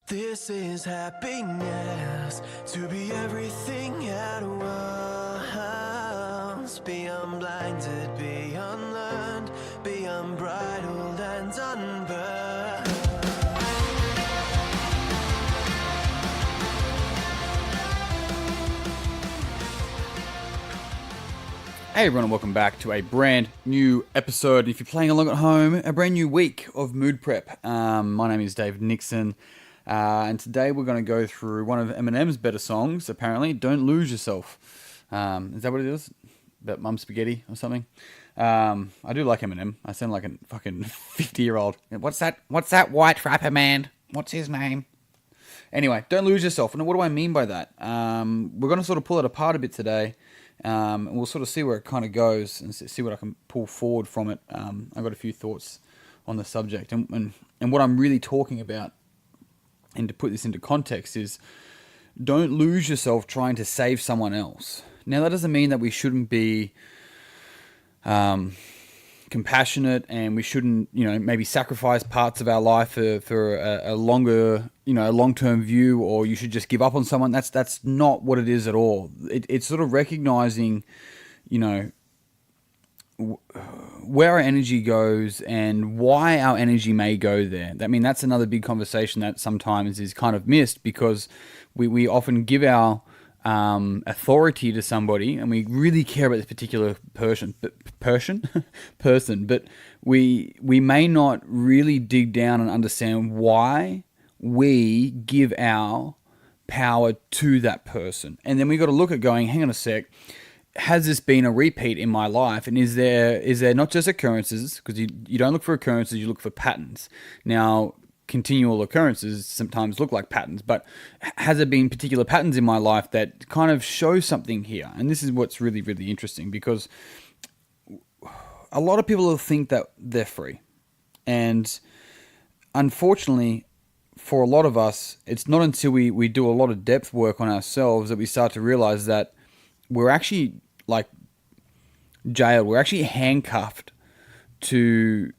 This is happiness, to be everything at once. Be unblinded, be unlearned, be unbridled and unburned. Hey everyone, and welcome back to a brand new episode. If you're playing along at home, a brand new week of Mood Prep. My name is Dave Nixon, and today we're going to go through one of Eminem's better songs, apparently, Don't Lose Yourself. Is that what it is? About mum spaghetti or something? I do like Eminem. I sound like a fucking 50-year-old. What's that white rapper man? What's his name? Anyway, Don't Lose Yourself. And what do I mean by that? We're going to sort of pull it apart a bit today. And we'll sort of see where it kind of goes and see what I can pull forward from it. I've got a few thoughts on the subject. And what I'm really talking about, and to put this into context, is don't lose yourself trying to save someone else. Now, that doesn't mean that we shouldn't be compassionate and we shouldn't, maybe sacrifice parts of our life for a longer, a long-term view, or you should just give up on someone. That's not what it is at all. It's sort of recognizing, where our energy goes and why our energy may go there. I mean, that's another big conversation that sometimes is kind of missed, because we often give our authority to somebody, and we really care about this particular person, but we may not really dig down and understand why we give our power to that person. And then we got to look at going, hang on a sec, has this been a repeat in my life? And is there not just occurrences, because you don't look for occurrences, you look for patterns. Now, continual occurrences sometimes look like patterns, but has there been particular patterns in my life that kind of show something here? And this is what's really, really interesting, because a lot of people think that they're free. And unfortunately, for a lot of us, it's not until we do a lot of depth work on ourselves that we start to realize that we're actually like jailed. We're actually handcuffed to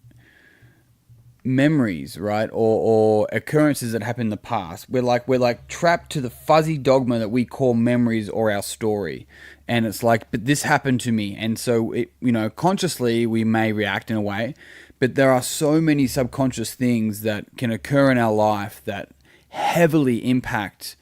memories, right? Or occurrences that happened in the past. We're like trapped to the fuzzy dogma that we call memories or our story. And it's like, but this happened to me. And so consciously we may react in a way, but there are so many subconscious things that can occur in our life that heavily impact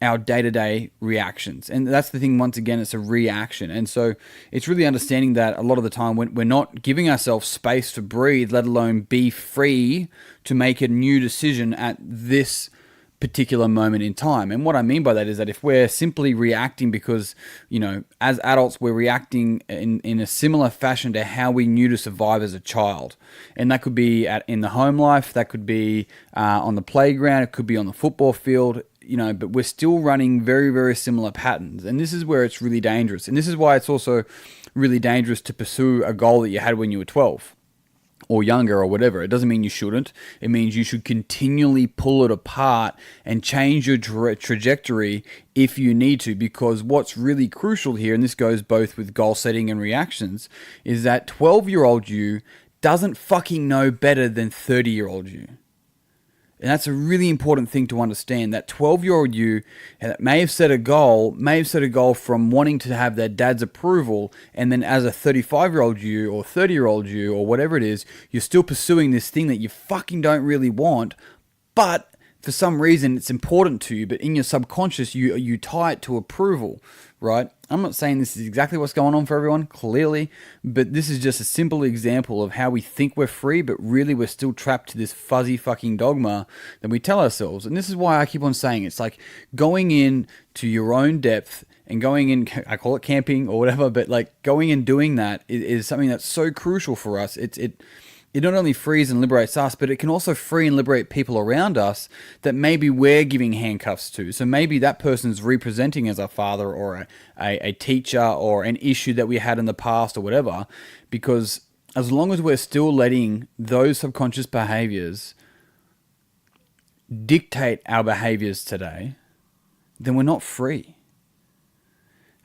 our day-to-day reactions. And that's the thing, once again, it's a reaction. And so it's really understanding that a lot of the time when we're not giving ourselves space to breathe, let alone be free to make a new decision at this particular moment in time. And what I mean by that is that if we're simply reacting because, as adults, we're reacting in a similar fashion to how we knew to survive as a child. And that could be in the home life, that could be on the playground, it could be on the football field, but we're still running very, very similar patterns. And this is where it's really dangerous. And this is why it's also really dangerous to pursue a goal that you had when you were 12 or younger or whatever. It doesn't mean you shouldn't. It means you should continually pull it apart and change your trajectory if you need to, because what's really crucial here, and this goes both with goal setting and reactions, is that 12-year-old you doesn't fucking know better than 30-year-old you. And that's a really important thing to understand. That 12-year-old you that may have set a goal from wanting to have their dad's approval, and then as a 35-year-old you or 30-year-old you or whatever it is, you're still pursuing this thing that you fucking don't really want, but for some reason it's important to you, but in your subconscious you tie it to approval, right? I'm not saying this is exactly what's going on for everyone, clearly, but this is just a simple example of how we think we're free, but really we're still trapped to this fuzzy fucking dogma that we tell ourselves. And this is why I keep on saying it's like going in to your own depth and going in, I call it camping or whatever, but like going and doing that is something that's so crucial for us. It not only frees and liberates us, but it can also free and liberate people around us that maybe we're giving handcuffs to. So maybe that person's representing as a father or a teacher or an issue that we had in the past or whatever, because as long as we're still letting those subconscious behaviors dictate our behaviors today, then we're not free.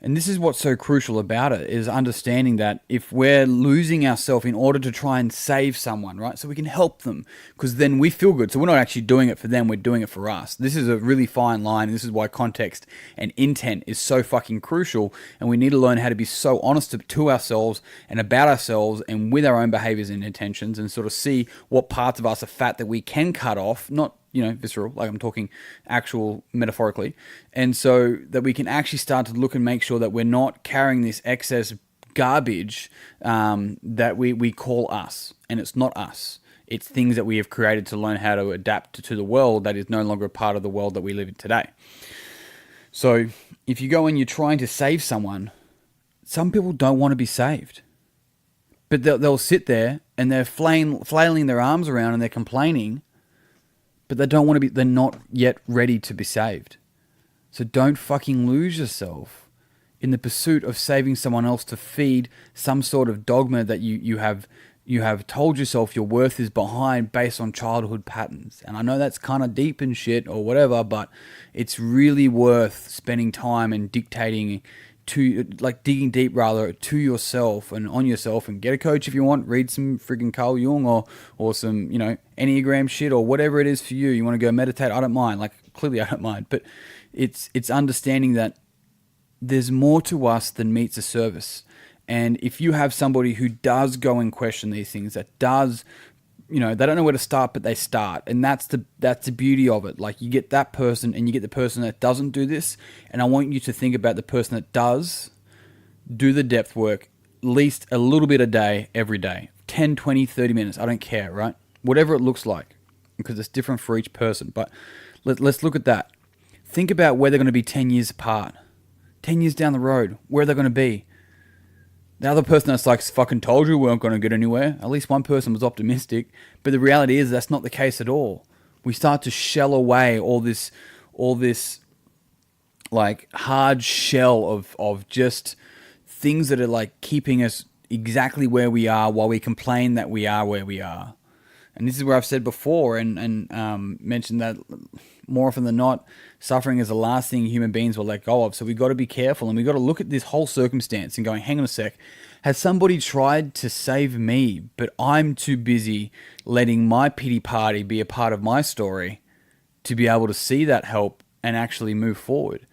And this is what's so crucial about it, is understanding that if we're losing ourselves in order to try and save someone, right? So we can help them, because then we feel good. So we're not actually doing it for them, we're doing it for us. This is a really fine line, and this is why context and intent is so fucking crucial. And we need to learn how to be so honest to ourselves and about ourselves and with our own behaviors and intentions, and sort of see what parts of us are fat that we can cut off, not visceral, like I'm talking actual metaphorically. And so that we can actually start to look and make sure that we're not carrying this excess garbage that we call us. And it's not us. It's things that we have created to learn how to adapt to the world that is no longer a part of the world that we live in today. So if you go and you're trying to save someone, some people don't want to be saved. But they'll sit there and they're flailing their arms around and they're complaining, but they don't want to be, they're not yet ready to be saved. So don't fucking lose yourself in the pursuit of saving someone else to feed some sort of dogma that you have told yourself your worth is behind based on childhood patterns. And I know that's kind of deep and shit or whatever, but it's really worth spending time and dictating to, like, digging deep rather to yourself and on yourself, and get a coach if you want. Read some friggin' Carl Jung or some Enneagram shit or whatever it is for you. You want to go meditate, I don't mind. Like, clearly I don't mind, but it's understanding that there's more to us than meets a service. And if you have somebody who does go and question these things, that does, they don't know where to start, but they start. And that's the beauty of it. Like, you get that person and you get the person that doesn't do this. And I want you to think about the person that does do the depth work, at least a little bit a day, every day. 10, 20, 30 minutes. I don't care, right? Whatever it looks like, because it's different for each person. But let's look at that. Think about where they're going to be 10 years apart. 10 years down the road, where they're going to be. The other person that's like, fucking told you we weren't going to get anywhere. At least one person was optimistic. But the reality is that's not the case at all. We start to shell away all this like hard shell of just things that are like keeping us exactly where we are while we complain that we are where we are. And this is where I've said before and mentioned that more often than not, suffering is the last thing human beings will let go of. So we've got to be careful, and we've got to look at this whole circumstance and going, hang on a sec, has somebody tried to save me, but I'm too busy letting my pity party be a part of my story to be able to see that help and actually move forward.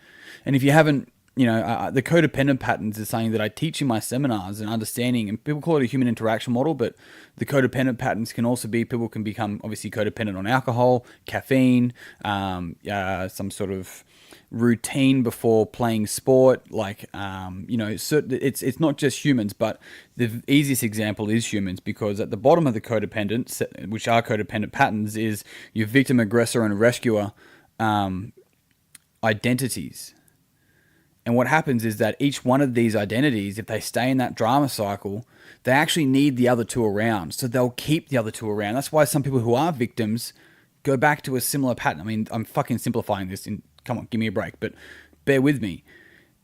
And if you haven't, the codependent patterns is something that I teach in my seminars, and understanding, and people call it a human interaction model, but the codependent patterns can also be, people can become obviously codependent on alcohol, caffeine, some sort of routine before playing sport, like, it's not just humans, but the easiest example is humans, because at the bottom of the codependent, which are codependent patterns, is your victim, aggressor, and rescuer identities. And what happens is that each one of these identities, if they stay in that drama cycle, they actually need the other two around. So they'll keep the other two around. That's why some people who are victims go back to a similar pattern. I mean, I'm fucking simplifying this. Come on, give me a break. But bear with me.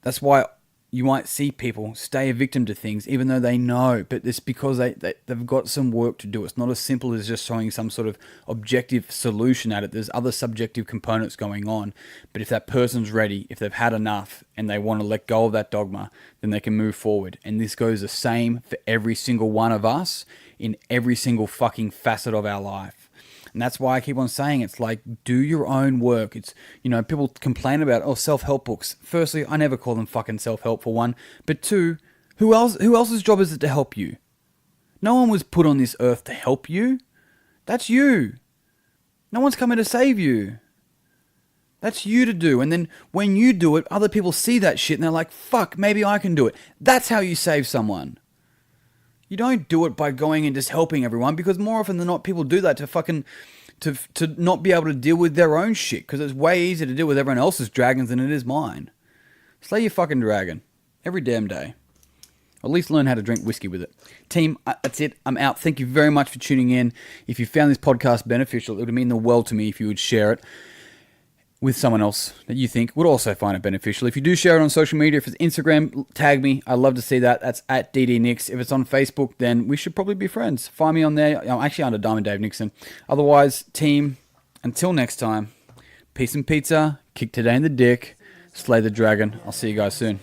That's why you might see people stay a victim to things, even though they know. But it's because they've got some work to do. It's not as simple as just showing some sort of objective solution at it. There's other subjective components going on. But if that person's ready, if they've had enough and they want to let go of that dogma, then they can move forward. And this goes the same for every single one of us in every single fucking facet of our life. And that's why I keep on saying, it's like, do your own work. It's, people complain about, self-help books. Firstly, I never call them fucking self-help, for one. But two, who else's job is it to help you? No one was put on this earth to help you. That's you. No one's coming to save you. That's you to do. And then when you do it, other people see that shit and they're like, fuck, maybe I can do it. That's how you save someone. You don't do it by going and just helping everyone, because more often than not, people do that to not be able to deal with their own shit, because it's way easier to deal with everyone else's dragons than it is mine. Slay your fucking dragon every damn day. Or at least learn how to drink whiskey with it. Team, that's it. I'm out. Thank you very much for tuning in. If you found this podcast beneficial, it would mean the world to me if you would share it with someone else that you think would also find it beneficial. If you do share it on social media, if it's Instagram, tag me. I love to see that. That's at DDNix. If it's on Facebook, then we should probably be friends. Find me on there. I'm actually under Diamond Dave Nixon. Otherwise, team, until next time, peace and pizza, kick today in the dick, slay the dragon. I'll see you guys soon.